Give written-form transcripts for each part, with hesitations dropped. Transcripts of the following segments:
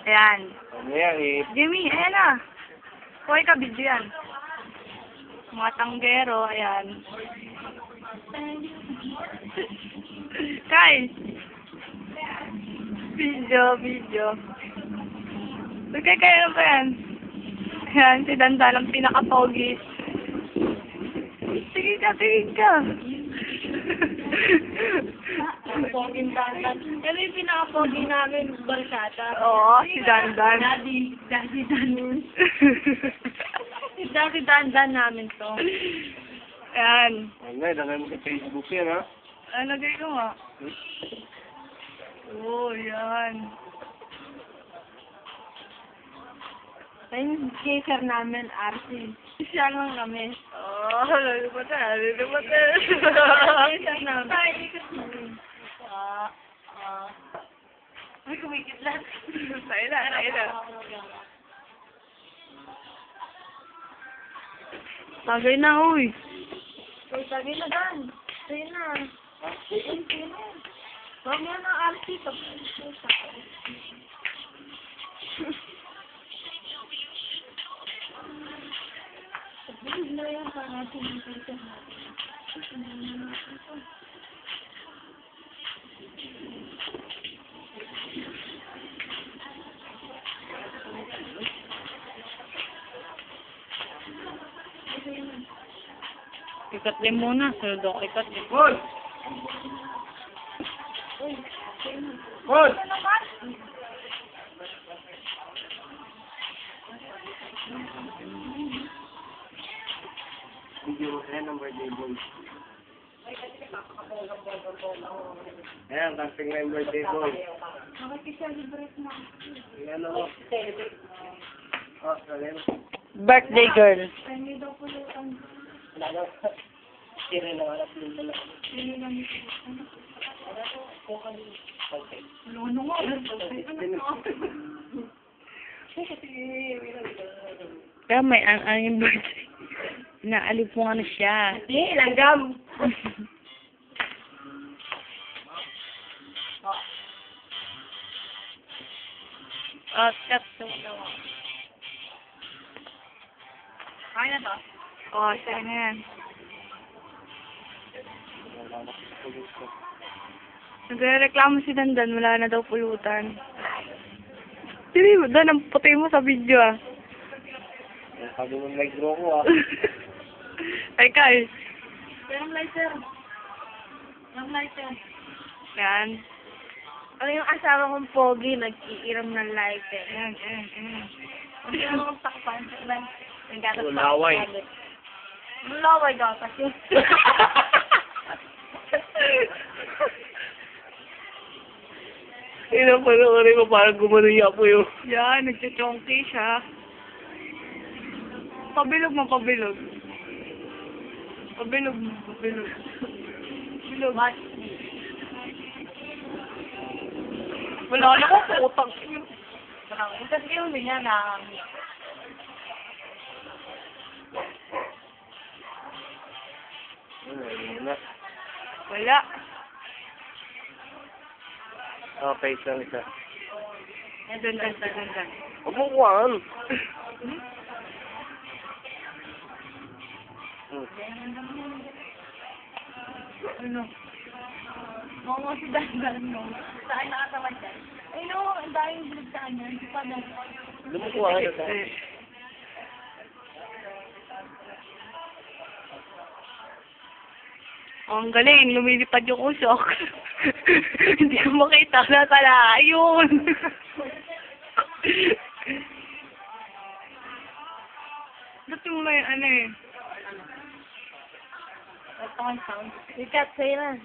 Ayan. Ano yan eh? Jimmy, ayan na. Kuhay ka, video yan. Mga tanggero, ayan. Kyle! Video. Okay, kayo ba yan? Ayan, si Dandan ang pinaka-pogi. Sige ka. Poging Dandan. Yan yung pinaka-pogi namin, Balsata. Oo, si Dandan. Daddy Dandan. Si Daddy Dandan namin to. Ayan. Ano, ilagay mo sa Facebook yan ha? Lagay ko nga. Oo, yan. Ayun yung skater namin, RC. Siya lang kami. Oh, lulupatan. Skater namin. Ay, kumikit lang. Tayo na. Tagay na, uy. Ay, sabi na Dan. Sabi na. Huwag mo na RC. Sabihin na yan para sinipita natin. Ikat din muna. Sunod ako ikat din. Paul! Paul! Video mo kaya ng birthday boy. Ayan, casting na yung birthday boy. Makikisalibrate na. Ayan ako. Oh, sabi mo. Birthday girl. Hindi daw pulutan. Sira na wala pulutan na. Hindi lang ito. Ano nga? Kaya may ang yung birthday. Naalip mo ano siya. Hindi, langgam. Oh, step 2. Kaya na to? Oh, sige na yan. Nagre-reklamo si Dandan, wala na daw pulutan. Sili mo, Dan, ang puti mo sa video ah. Sabi mo nag-draw ko ah. Ay, Kyle. Yung lighter. Yung lighter. Yan. Ano yung asawa kong pogi, nag-iiram ng lighter. Yan. Hindi mo kong takpan. Naggatas pa. Laway. Laway daw kasi. Panoorin mo parang gumano niya po yung... Yan, nagsichongki siya. Pabilog mo. Pabilog. Bilog. Wala na ko, utang. Kasi yung niya na... Wala. Okay, isa. Dandan. Huwag mo kuhaan. Ano? Oo, si Dandan, no? Saan nakatamad yan? Ay, no, ang daming vlog sa kanya. Hindi pa na. Lumukuhaan na tayo. Oh, ang galing, lumilipad yung usok. Hindi ko makita, nasa ayun. Ba't yung may ano eh? Ito ang sound. Sikat, sa'yo na.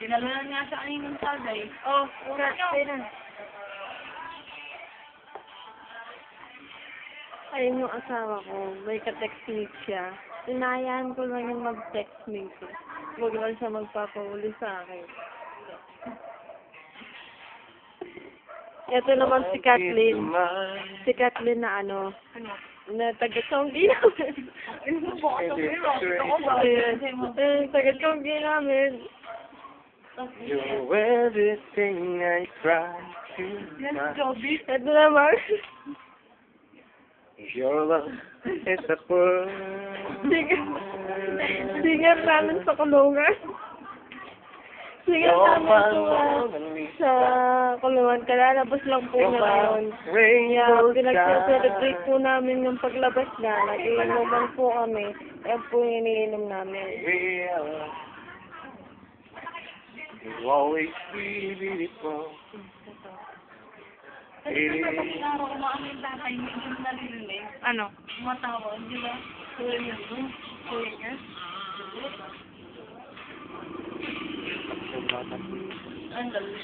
Dinalunan niya sa kaninang tagay. Oh, sikat, sa'yo na. Ayun yung asawa ko, may ka-text me siya. Inayaan ko lang yung mag-text me ko. Huwag lang siya magpapahuli sa akin. Ito naman si Kathleen. Si Kathleen na ano, na taga-Chonggi namin. Taga-Chonggi namin. You're everything I cry Yes, Joby. Ito naman. Your love is a pearl. Singer namin sa kulungan. Singer namin sa kulungan. Kalalabas lang po niya ngayon. Kaya pinag-celebrate po namin yung paglabas niya. Nag-iinuman po kami. Yan po yung iniinom namin. You always be beautiful. Ano? Matawa, di ba? Kuya niya. Kuya niya. Ang galing.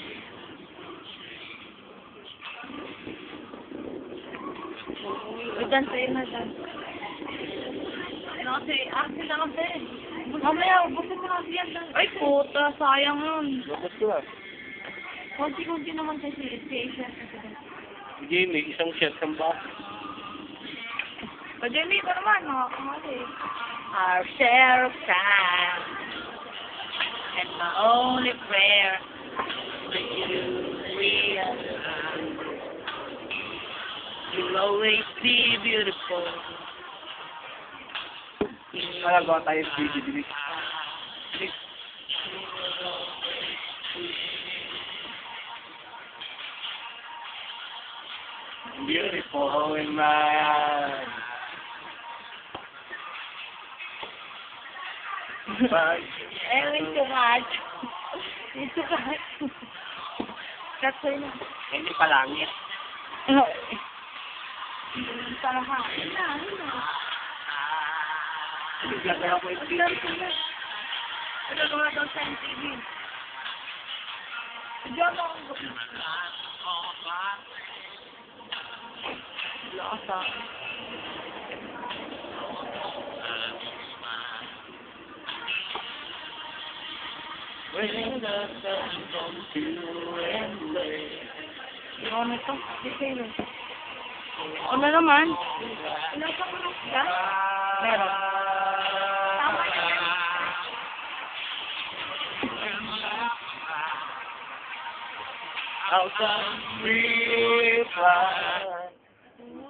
Ikan sa'yo na dyan. Ano kasi? Akin na kasi. Mamaya, busin mo kasi yan. Ay, puta. Sayang yun. Bakit ka? Kunti-kunti naman kasi. Siya. Sige, may isang shot kang ba? Pajemi ko naman. Nakakamali. Our share of time. And my only prayer that you realize you'll always be beautiful. Malagawa tayo sa video. Beautiful in my eyes. Way too much. Way too much. Kasi na. Hindi pa langit. Parang ha. Gagawin ko yung video. Ano nga daw sa TV? Diyan ako. Lasa. When the sun comes to end. Ano ito? Ano naman? Ilang ka mo ka? Meron. Tama yan. Out of reply.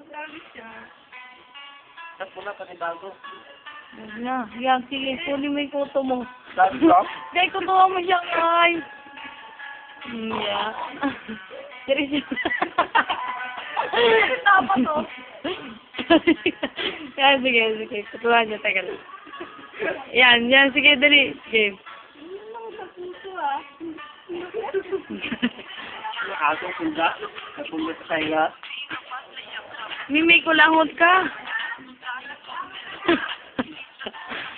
Sabi siya. Tapos muna panibago. Huwag na. Yan, sige. Kunin mo yung photo mo. Sabi ko? Dahil kutuwa mo siya, ay. Yeah. Seryoso. Tama to. Yan, sige, sige. Kutuwa niya, teka lang. Yan, sige, dali. Sige. Nakasong punda. Napunta sa kaya. Mimay ko langot ka.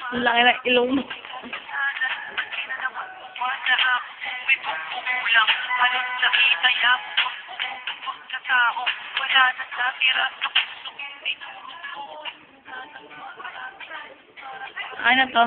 Ang laki ng ilong mo. Ano to?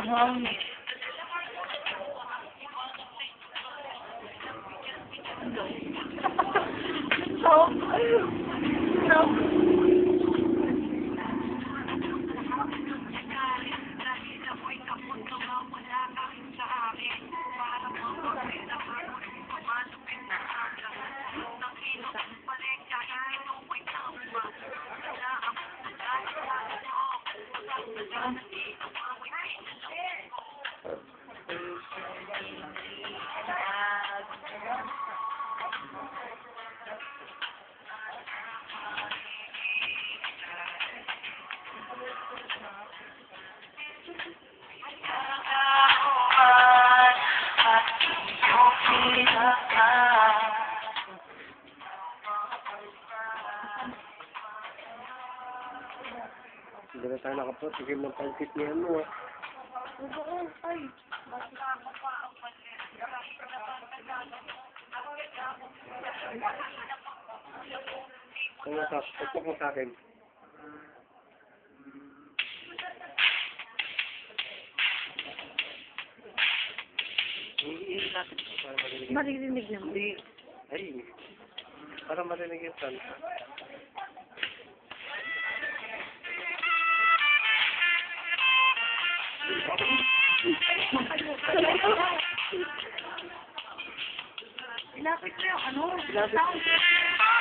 Hindi na tayo nakapot. Sige ng pangkit niya mo. Ang nasa, pagpok mo sa akin. Maririnig naman. Ay, para marinig yung san. Ilapit mo yung ano. Ilapit. Sound.